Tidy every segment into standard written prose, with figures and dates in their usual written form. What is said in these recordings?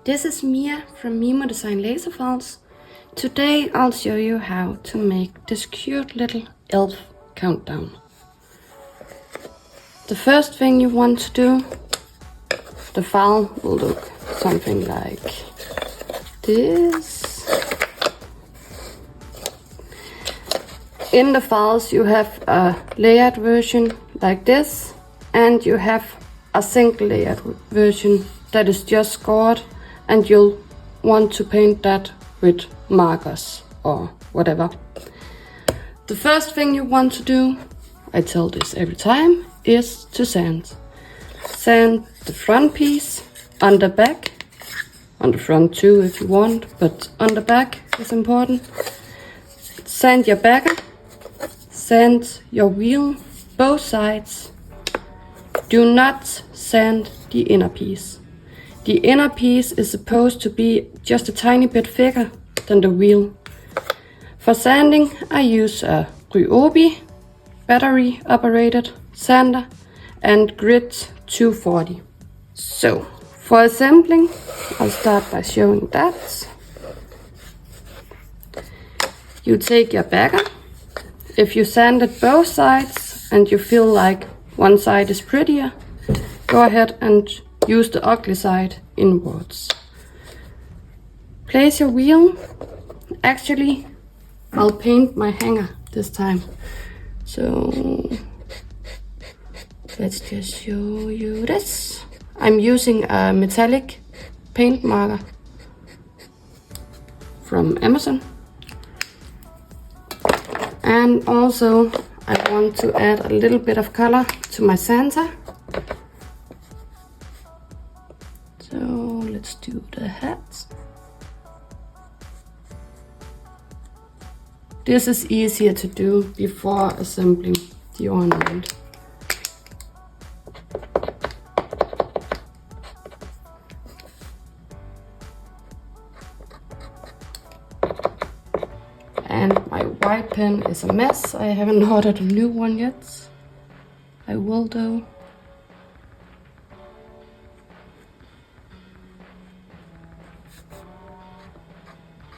This is Mia from MiMo Design Laser Files. Today I'll show you how to make this cute little elf countdown. The first thing you want to do, the file will look something like this. In the files you have a layered version like this, and you have a single layered version that is just scored, and you'll want to paint that with markers or whatever. The first thing you want to do, I tell this every time, is to sand. Sand the front piece on the back, on the front too if you want, but on the back is important. Sand your backer, sand your wheel, both sides. Do not sand the inner piece. The inner piece is supposed to be just a tiny bit thicker than the wheel. For sanding, I use a Ryobi battery operated sander and grit 240. So, for assembling, I'll start by showing that. You take your bagger. If you sanded both sides and you feel like one side is prettier, go ahead and use the ugly side inwards. Place your wheel. Actually, I'll paint my hanger this time. So let's just show you this. I'm using a metallic paint marker from Amazon. And also I want to add a little bit of color to my Santa. So let's do the hat. This is easier to do before assembling the ornament. And my white pen is a mess. I haven't ordered a new one yet. I will though.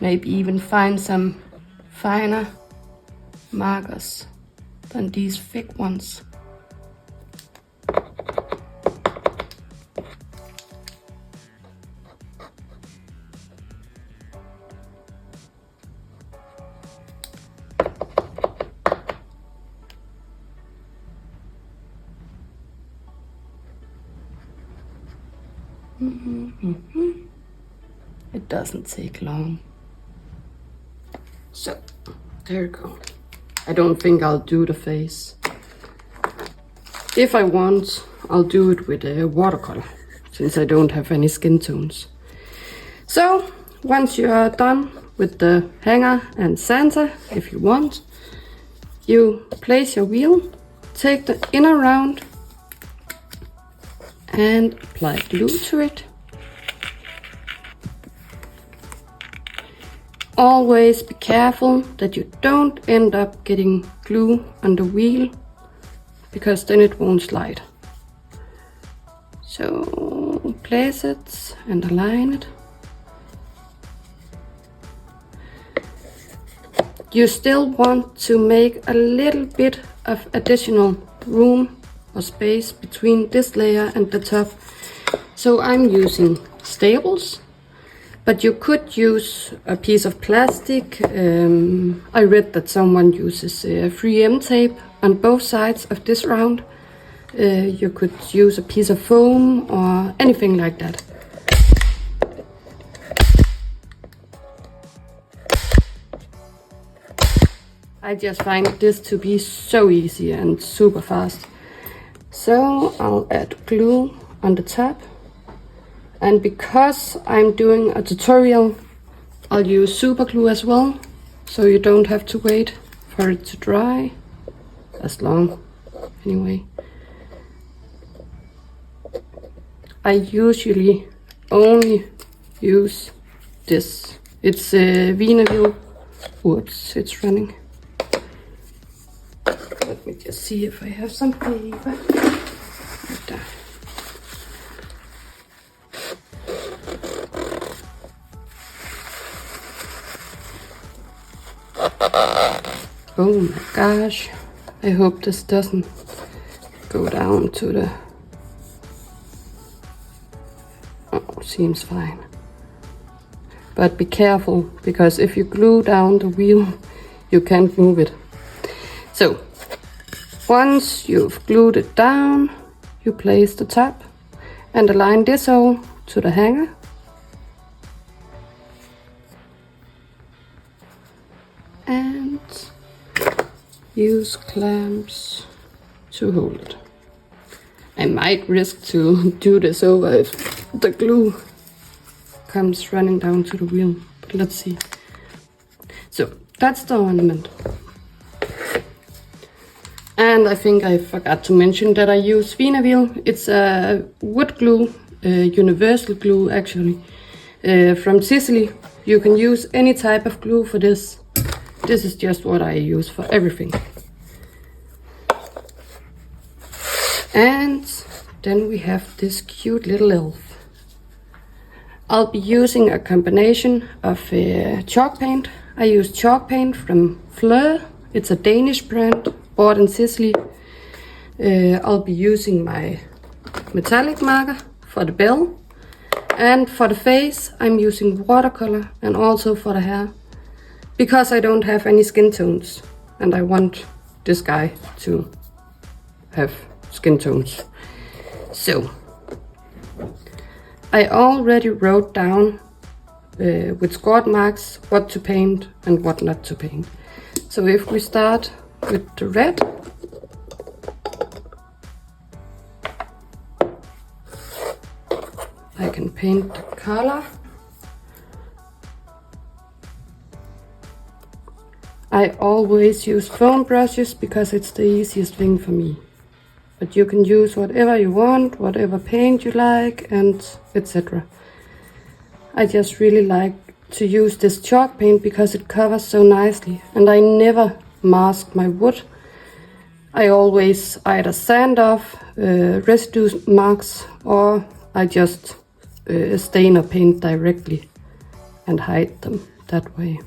Maybe even find some finer markers than these thick ones. It doesn't take long. So, there you go. I don't think I'll do the face. If I want, I'll do it with a watercolor, since I don't have any skin tones. So, once you are done with the hanger and Santa, if you want, you place your wheel, take the inner round and apply glue to it. Always be careful that you don't end up getting glue on the wheel, because then it won't slide. So place it and align it. You still want to make a little bit of additional room or space between this layer and the top. So I'm using staples. But you could use a piece of plastic. I read that someone uses 3M tape on both sides of this round. You could use a piece of foam or anything like that. I just find this to be so easy and super fast. So I'll add glue on the top. And because I'm doing a tutorial, I'll use super glue as well, so you don't have to wait for it to dry as long. Anyway, I usually only use this. It's Wienerville. Whoops, it's running. Let me just see if I have some paper. Right there. Oh my gosh, I hope this doesn't go down to the... Oh, seems fine. But be careful, because if you glue down the wheel, you can't move it. So, once you've glued it down, you place the top and align this hole to the hanger. And use clamps to hold it. I might risk to do this over if the glue comes running down to the wheel, but let's see. So that's the ornament. And I think I forgot to mention that I use Vinavil. It's a wood glue, universal glue actually, from Sicily. You can use any type of glue for this. This is just what I use for everything. And then we have this cute little elf. I'll be using a combination of chalk paint. I use chalk paint from Fleur. It's a Danish brand, bought in Sicily. I'll be using my metallic marker for the bell. And for the face, I'm using watercolor, and also for the hair. Because I don't have any skin tones. And I want this guy to have skin tones. So, I already wrote down with scored marks what to paint and what not to paint. So if we start with the red, I can paint the color. I always use foam brushes because it's the easiest thing for me. But you can use whatever you want, whatever paint you like, and etc. I just really like to use this chalk paint because it covers so nicely, and I never mask my wood. I always either sand off residue marks, or I just stain or paint directly and hide them that way.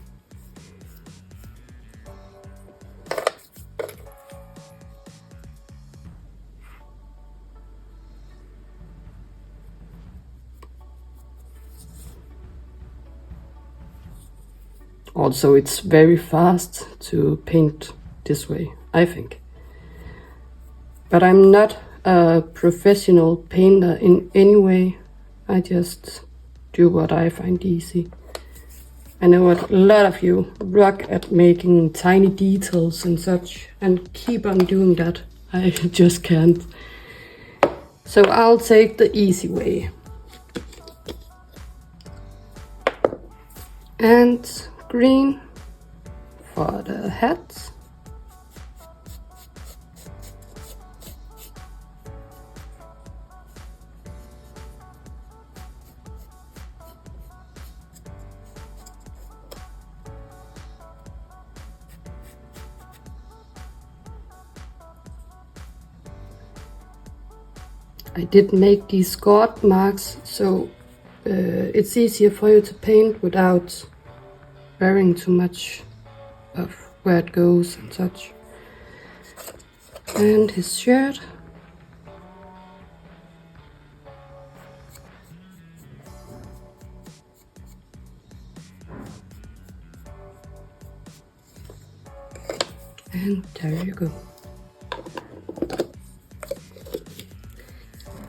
Also, it's very fast to paint this way, I think. But I'm not a professional painter in any way. I just do what I find easy. I know a lot of you rock at making tiny details and such, and keep on doing that. I just can't. So I'll take the easy way. And green for the hats. I did make these scored marks, so it's easier for you to paint without wearing too much of where it goes and such. And his shirt. And there you go.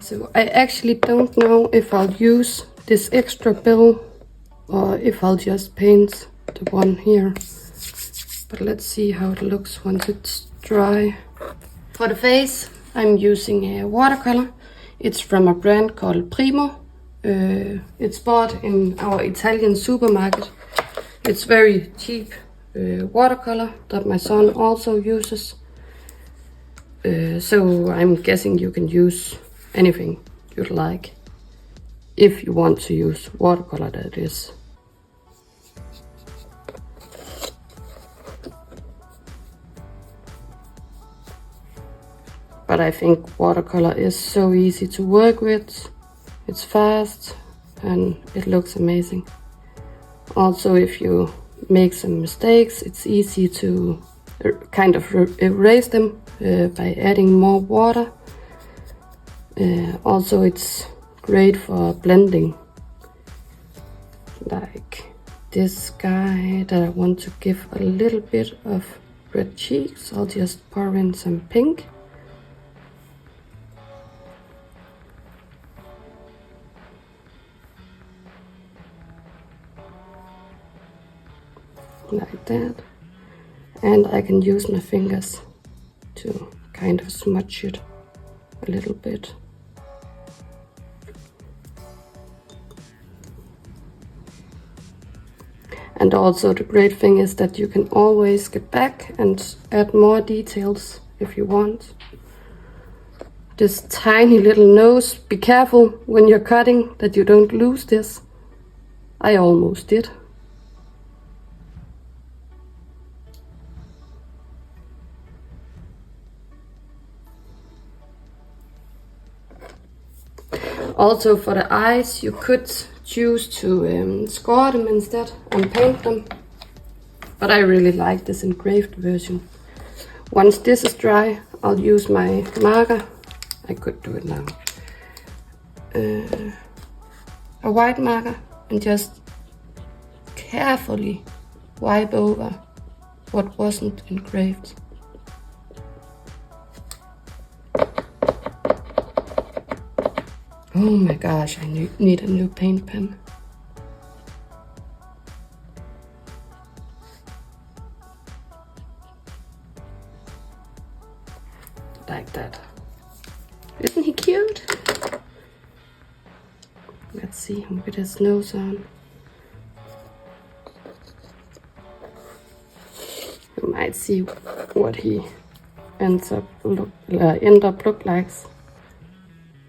So I actually don't know if I'll use this extra bell or if I'll just paint the one here. But let's see how it looks once it's dry. For the face, I'm using a watercolor. It's from a brand called MiMo. It's bought in our Italian supermarket. It's very cheap watercolor that my son also uses. So I'm guessing you can use anything you'd like, if you want to use watercolor, that is. But I think watercolor is so easy to work with. It's fast and it looks amazing. Also, if you make some mistakes, it's easy to kind of erase them by adding more water. Also, it's great for blending. Like this guy that I want to give a little bit of red cheeks, I'll just pour in some pink. Like that. And I can use my fingers to kind of smudge it a little bit. And also the great thing is that you can always get back and add more details if you want. This tiny little nose, be careful when you're cutting that you don't lose this. I almost did. Also for the eyes, you could choose to score them instead and paint them. But I really like this engraved version. Once this is dry, I'll use my marker. I could do it now. A white marker and just carefully wipe over what wasn't engraved. Oh my gosh, I need a new paint pen. Like that. Isn't he cute? Let's see him with his nose on. You might see what he ends up look like.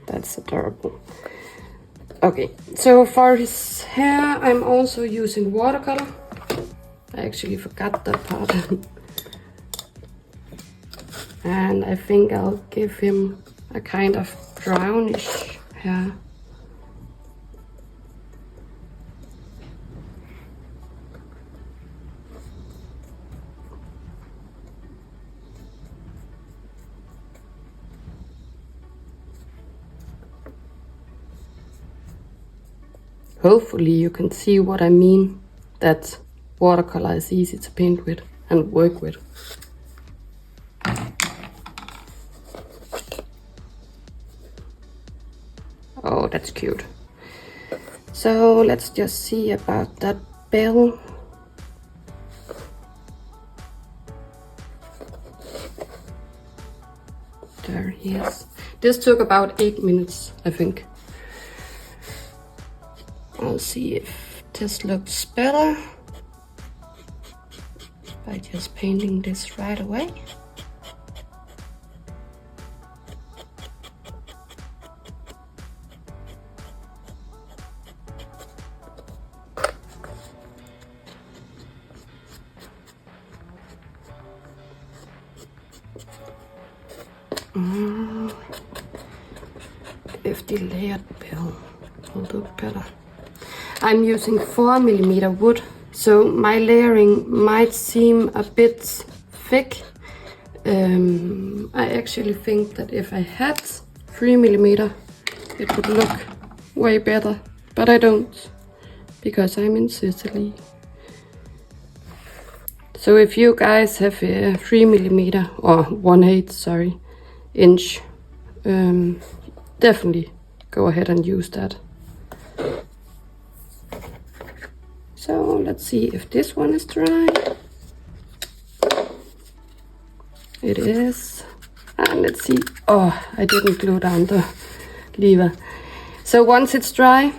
That's adorable. Okay, so for his hair, I'm also using watercolor. I actually forgot that part. And I think I'll give him a kind of brownish hair. Hopefully you can see what I mean, that watercolor is easy to paint with and work with. Oh, that's cute. So let's just see about that bell. There he is. This took about 8 minutes, I think. I'll see if this looks better by just painting this right away. If the layered bell will look better. I'm using 4mm wood, so my layering might seem a bit thick. I actually think that if I had 3mm, it would look way better, but I don't, because I'm in Sicily. So if you guys have a 3mm or 1/8, inch, definitely go ahead and use that. So let's see if this one is dry. It is. And let's see. Oh, I didn't glue down the lever. So once it's dry,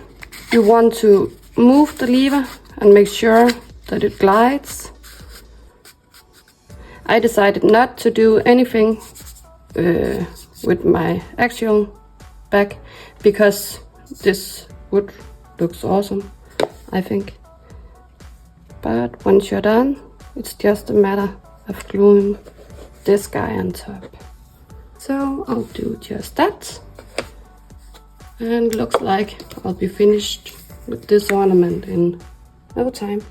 you want to move the lever and make sure that it glides. I decided not to do anything with my actual back because this wood looks awesome, I think. But once you're done, it's just a matter of gluing this guy on top. So I'll do just that. And looks like I'll be finished with this ornament in no time.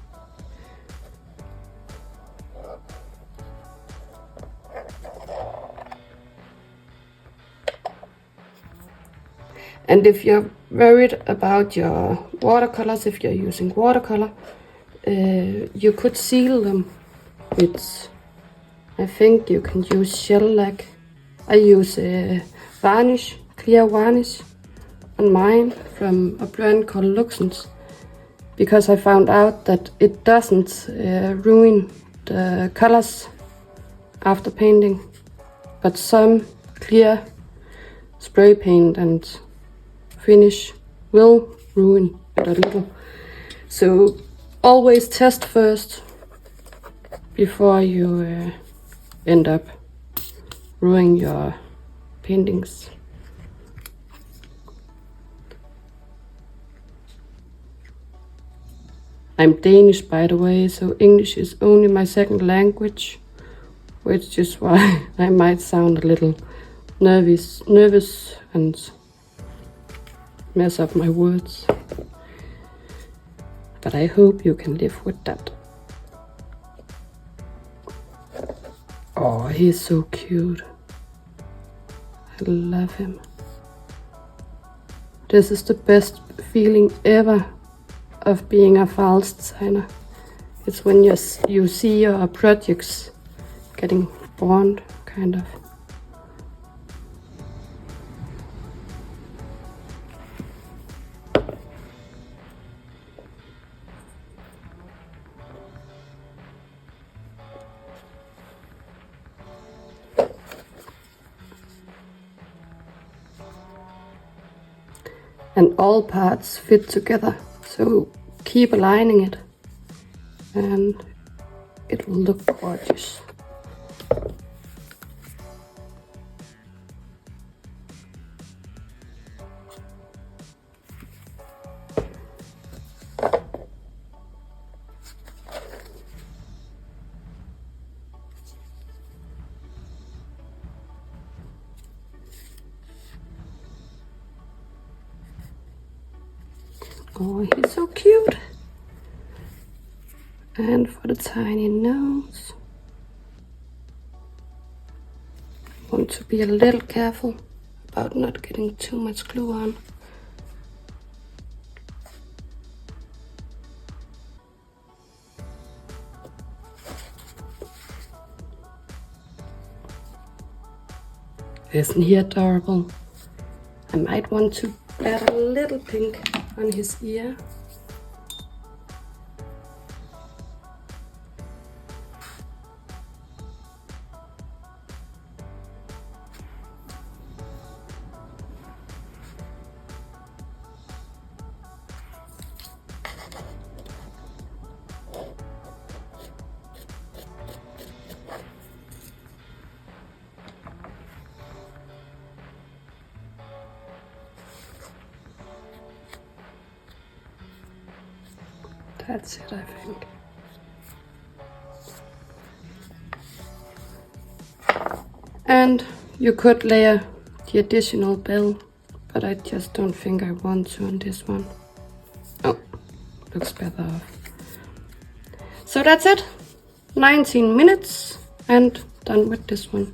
And if you're worried about your watercolors, if you're using watercolor, you could seal them with, I think you can use shellac. I use varnish, clear varnish on mine from a brand called Luxens, because I found out that it doesn't ruin the colors after painting, but some clear spray paint and finish will ruin it a little. So always test first before you end up ruining your paintings. I'm Danish, by the way, so English is only my second language, which is why I might sound a little nervous and mess up my words. But I hope you can live with that. Oh, he's so cute. I love him. This is the best feeling ever of being a files designer. It's when you see your projects getting born, kind of. And all parts fit together, so keep aligning it and it will look gorgeous. Oh, he's so cute. And for the tiny nose, want to be a little careful about not getting too much glue on. Isn't he adorable? I might want to add a little pink on his ear. That's it, I think. And you could layer the additional bell, but I just don't think I want to on this one. Oh, looks better off. So that's it. 19 minutes and done with this one.